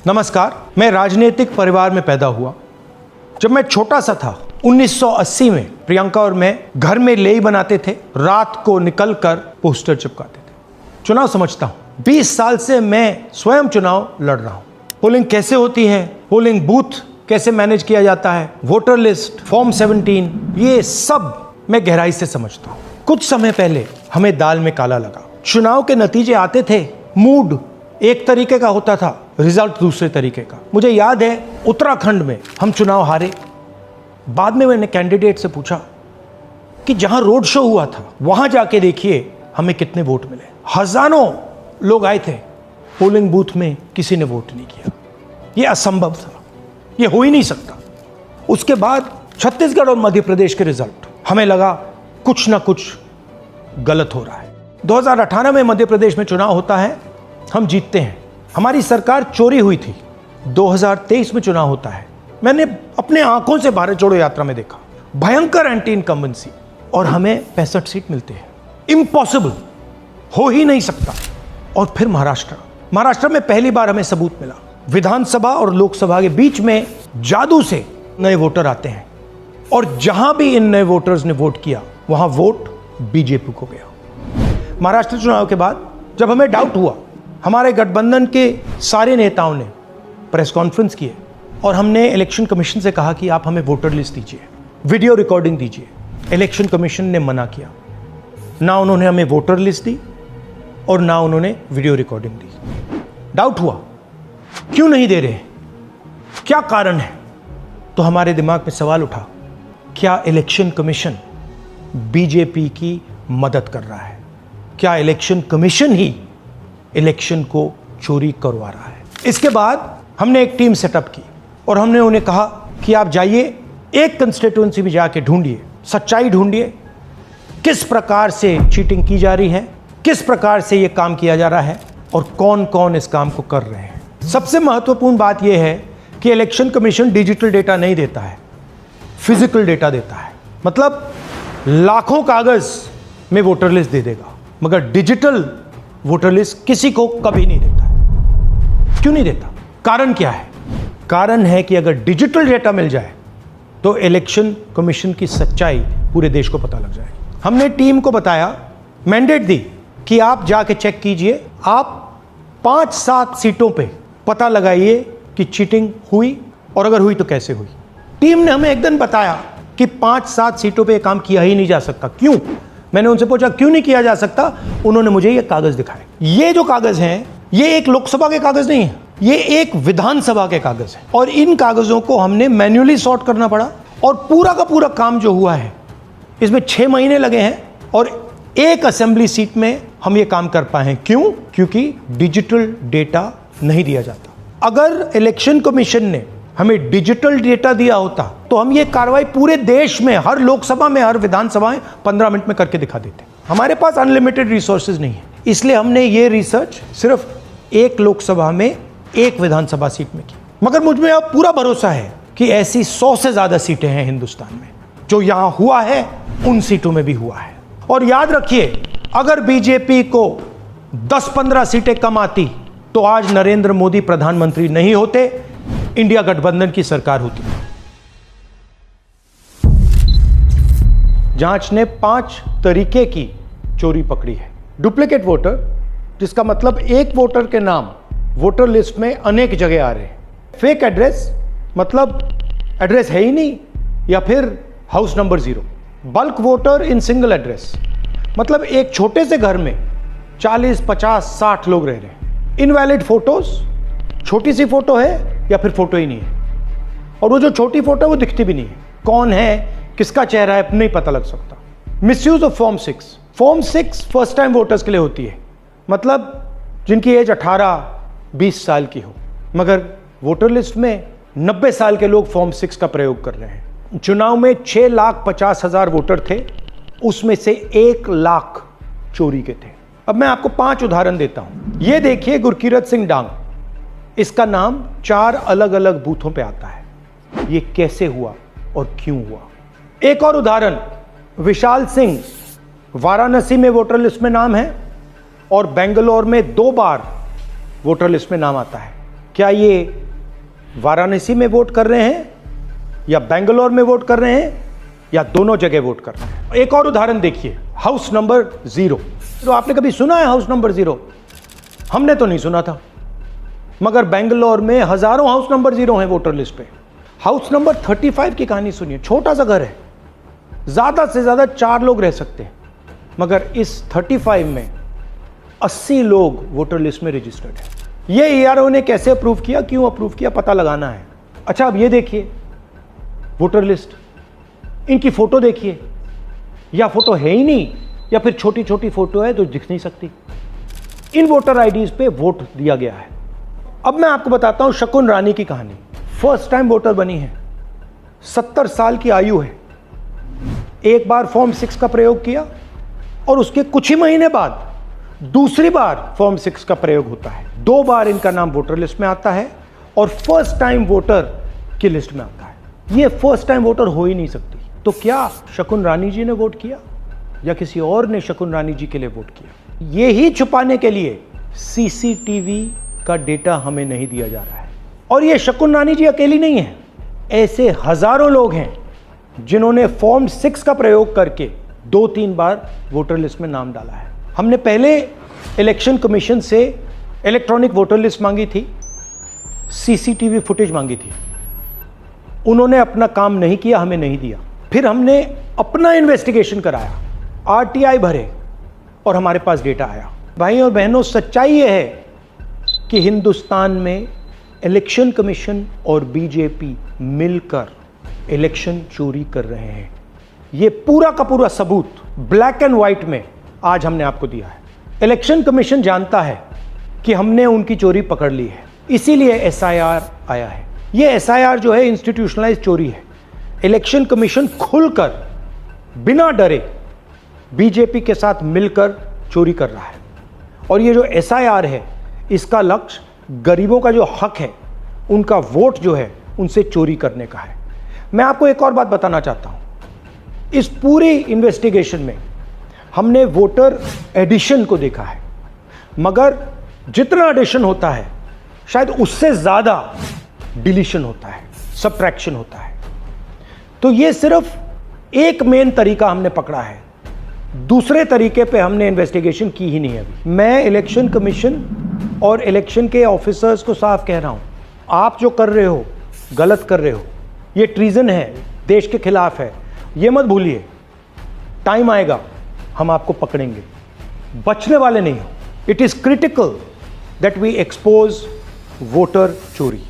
नमस्कार। मैं राजनीतिक परिवार में पैदा हुआ। जब मैं छोटा सा था 1980 में प्रियंका और मैं घर में लेई बनाते थे, रात को निकलकर पोस्टर चिपकाते थे। चुनाव समझता हूं। 20 साल से मैं स्वयं चुनाव लड़ रहा हूं। पोलिंग कैसे होती है, पोलिंग बूथ कैसे मैनेज किया जाता है, वोटर लिस्ट, फॉर्म 17, ये सब मैं गहराई से समझता हूं। कुछ समय पहले हमें दाल में काला लगा। चुनाव के नतीजे आते थे, मूड एक तरीके का होता था, रिजल्ट दूसरे तरीके का। मुझे याद है उत्तराखंड में हम चुनाव हारे। बाद में मैंने कैंडिडेट से पूछा कि जहां रोड शो हुआ था वहां जाके देखिए हमें कितने वोट मिले। हजारों लोग आए थे, पोलिंग बूथ में किसी ने वोट नहीं किया। यह असंभव था, यह हो ही नहीं सकता। उसके बाद छत्तीसगढ़ और मध्य प्रदेश के रिजल्ट, हमें लगा कुछ ना कुछ गलत हो रहा है। 2018 में मध्य प्रदेश में चुनाव होता है, हम जीतते हैं। हमारी सरकार चोरी हुई थी। 2023 में चुनाव होता है, मैंने अपने आंखों से भारत जोड़ो यात्रा में देखा, भयंकर एंटी इनकम्बेंसी, और हमें 65 सीट मिलते हैं। इम्पॉसिबल, हो ही नहीं सकता। और फिर महाराष्ट्र में पहली बार हमें सबूत मिला। विधानसभा और लोकसभा के बीच में जादू से नए वोटर आते हैं, और जहां भी इन नए वोटर्स ने वोट किया वहां वोट बीजेपी को गया। महाराष्ट्र चुनाव के बाद जब हमें डाउट हुआ, हमारे गठबंधन के सारे नेताओं ने प्रेस कॉन्फ्रेंस किए और हमने इलेक्शन कमीशन से कहा कि आप हमें वोटर लिस्ट दीजिए, वीडियो रिकॉर्डिंग दीजिए। इलेक्शन कमीशन ने मना किया। ना उन्होंने हमें वोटर लिस्ट दी और ना उन्होंने वीडियो रिकॉर्डिंग दी। डाउट हुआ, क्यों नहीं दे रहे, क्या कारण है? तो हमारे दिमाग में सवाल उठा, क्या इलेक्शन कमीशन बीजेपी की मदद कर रहा है? क्या इलेक्शन कमीशन ही इलेक्शन को चोरी करवा रहा है? इसके बाद हमने एक टीम सेटअप की और हमने उन्हें कहा कि आप जाइए, एक कंस्टिट्यूएंसी में जाके ढूंढिए, सच्चाई ढूंढिए, किस प्रकार से चीटिंग की जा रही है, किस प्रकार से ये काम किया जा रहा है और कौन कौन इस काम को कर रहे हैं। सबसे महत्वपूर्ण बात यह है कि इलेक्शन कमीशन डिजिटल डेटा नहीं देता है, फिजिकल डेटा देता है। मतलब लाखों कागज में वोटर लिस्ट दे देगा, मगर डिजिटल वोटर लिस्ट किसी को कभी नहीं देता है। क्यों नहीं देता? कारण क्या है? कारण है कि अगर डिजिटल डेटा मिल जाए तो इलेक्शन कमीशन की सच्चाई पूरे देश को पता लग जाए। हमने टीम को बताया, मैंडेट दी कि आप जाके चेक कीजिए, आप 5-7 सीटों पे पता लगाइए कि चीटिंग हुई, और अगर हुई तो कैसे हुई। टीम ने हमें एक दिन बताया कि 5-7 सीटों पे काम किया ही नहीं जा सकता। क्यों? मैंने उनसे पूछा क्यों नहीं किया जा सकता। उन्होंने मुझे ये कागज दिखाए। ये जो कागज हैं, ये एक लोकसभा के कागज नहीं है, ये एक विधानसभा के कागज हैं, और इन कागजों को हमने मैन्युअली सॉर्ट करना पड़ा। और पूरा का पूरा काम जो हुआ है, इसमें 6 महीने लगे हैं, और एक असेंबली सीट में हम ये काम कर पाए हैं। क्यों? क्योंकि डिजिटल डेटा नहीं दिया जाता। अगर इलेक्शन कमीशन ने हमें डिजिटल डेटा दिया होता तो हम ये कार्रवाई पूरे देश में, हर लोकसभा में, हर विधानसभा में 15 मिनट में करके दिखा देते। हमारे पास अनलिमिटेड रिसोर्सेज नहीं है, इसलिए हमने ये रिसर्च सिर्फ एक लोकसभा में, एक विधानसभा सीट में की। मगर मुझ में अब पूरा भरोसा है कि ऐसी 100 से ज्यादा सीटें हैं हिंदुस्तान में। जो यहां हुआ है उन सीटों में भी हुआ है। और याद रखिए, अगर बीजेपी को 10-15 सीटें कम आती तो आज नरेंद्र मोदी प्रधानमंत्री नहीं होते, इंडिया गठबंधन की सरकार होती। जांच ने 5 तरीके की चोरी पकड़ी है। डुप्लीकेट वोटर, जिसका मतलब एक वोटर के नाम वोटर लिस्ट में अनेक जगह आ रहे हैं। फेक एड्रेस, मतलब एड्रेस है ही नहीं या फिर house number 0। Bulk voter in single address, मतलब एक छोटे से घर में 40, 50, 60 लोग रह रहे हैं। इनवैलिड फोटोज, छोटी सी फोटो है या फिर फोटो ही नहीं है, और वो जो छोटी फोटो है वो दिखती भी नहीं है। कौन है, किसका चेहरा है, नहीं पता लग सकता। Misuse of form 6। Form 6 first time voters के लिए होती है, मतलब जिनकी एज 18-20 साल की हो, मगर वोटर लिस्ट में 90 साल के लोग फॉर्म 6 का प्रयोग कर रहे हैं। चुनाव में 6,50,000 वोटर थे, उसमें से 1 लाख चोरी के थे। अब मैं आपको 5 उदाहरण देता हूं। ये देखिए, गुरकीरत सिंह डांग, इसका नाम 4 अलग अलग बूथों पे आता है। ये कैसे हुआ और क्यों हुआ? एक और उदाहरण, विशाल सिंह, वाराणसी में वोटर लिस्ट में नाम है और बेंगलोर में 2 बार वोटर लिस्ट में नाम आता है। क्या ये वाराणसी में वोट कर रहे हैं या बेंगलोर में वोट कर रहे हैं या दोनों जगह वोट कर रहे हैं? एक और उदाहरण देखिए, हाउस नंबर 0। तो आपने कभी सुना है हाउस नंबर 0? हमने तो नहीं सुना था, मगर बेंगलोर में हजारों हाउस नंबर 0 हैं वोटर लिस्ट पे। हाउस नंबर 35 की कहानी सुनिए। छोटा सा घर है, ज्यादा से ज्यादा 4 लोग रह सकते हैं, मगर इस 35 में 80 लोग वोटर लिस्ट में रजिस्टर्ड है। ये ईआरओ ने कैसे अप्रूव किया, क्यों अप्रूव किया, पता लगाना है। अच्छा, अब ये देखिए वोटर लिस्ट, इनकी फोटो देखिए, या फोटो है ही नहीं या फिर छोटी छोटी फोटो है जो दिख नहीं सकती। इन वोटर आईडीज पे वोट दिया गया है। अब मैं आपको बताता हूं शकुन रानी की कहानी। फर्स्ट टाइम वोटर बनी है, 70 साल की आयु है। एक बार फॉर्म 6 का प्रयोग किया और उसके कुछ ही महीने बाद दूसरी बार फॉर्म 6 का प्रयोग होता है। 2 बार इनका नाम वोटर लिस्ट में आता है और फर्स्ट टाइम वोटर की लिस्ट में आता है। ये फर्स्ट टाइम वोटर हो ही नहीं सकती। तो क्या शकुन रानी जी ने वोट किया या किसी और ने शकुन रानी जी के लिए वोट किया? ये ही छुपाने के लिए सीसीटीवी का डेटा हमें नहीं दिया जा रहा है। और ये शकुन रानी जी अकेली नहीं है, ऐसे हजारों लोग हैं जिन्होंने फॉर्म 6 का प्रयोग करके 2-3 बार वोटर लिस्ट में नाम डाला है। हमने पहले इलेक्शन कमीशन से इलेक्ट्रॉनिक वोटर लिस्ट मांगी थी, सीसीटीवी फुटेज मांगी थी। उन्होंने अपना काम नहीं किया, हमें नहीं दिया। फिर हमने अपना इन्वेस्टिगेशन कराया, आरटीआई भरे और हमारे पास डेटा आया। भाई और बहनों, सच्चाई यह है कि हिंदुस्तान में इलेक्शन कमीशन और बीजेपी मिलकर इलेक्शन चोरी कर रहे हैं। ये पूरा का पूरा सबूत ब्लैक एंड व्हाइट में आज हमने आपको दिया है। इलेक्शन कमीशन जानता है कि हमने उनकी चोरी पकड़ ली है, इसीलिए एसआईआर आया है। ये एसआईआर जो है इंस्टीट्यूशनलाइज चोरी है। इलेक्शन कमीशन खुलकर बिना डरे बीजेपी के साथ मिलकर चोरी कर रहा है। और ये जो एसआईआर है, इसका लक्ष्य गरीबों का जो हक है, उनका वोट जो है, उनसे चोरी करने का है। मैं आपको एक और बात बताना चाहता हूं। इस पूरी इन्वेस्टिगेशन में हमने वोटर एडिशन को देखा है, मगर जितना एडिशन होता है शायद उससे ज्यादा डिलीशन होता है, सबट्रैक्शन होता है। तो ये सिर्फ एक मेन तरीका हमने पकड़ा है, दूसरे तरीके पे हमने इन्वेस्टिगेशन की ही नहीं अभी। मैं इलेक्शन कमीशन और इलेक्शन के ऑफिसर्स को साफ कह रहा हूं, आप जो कर रहे हो गलत कर रहे हो, ये ट्रीजन है, देश के खिलाफ है। ये मत भूलिए, टाइम आएगा हम आपको पकड़ेंगे, बचने वाले नहीं हो। It is critical that we expose voter चोरी।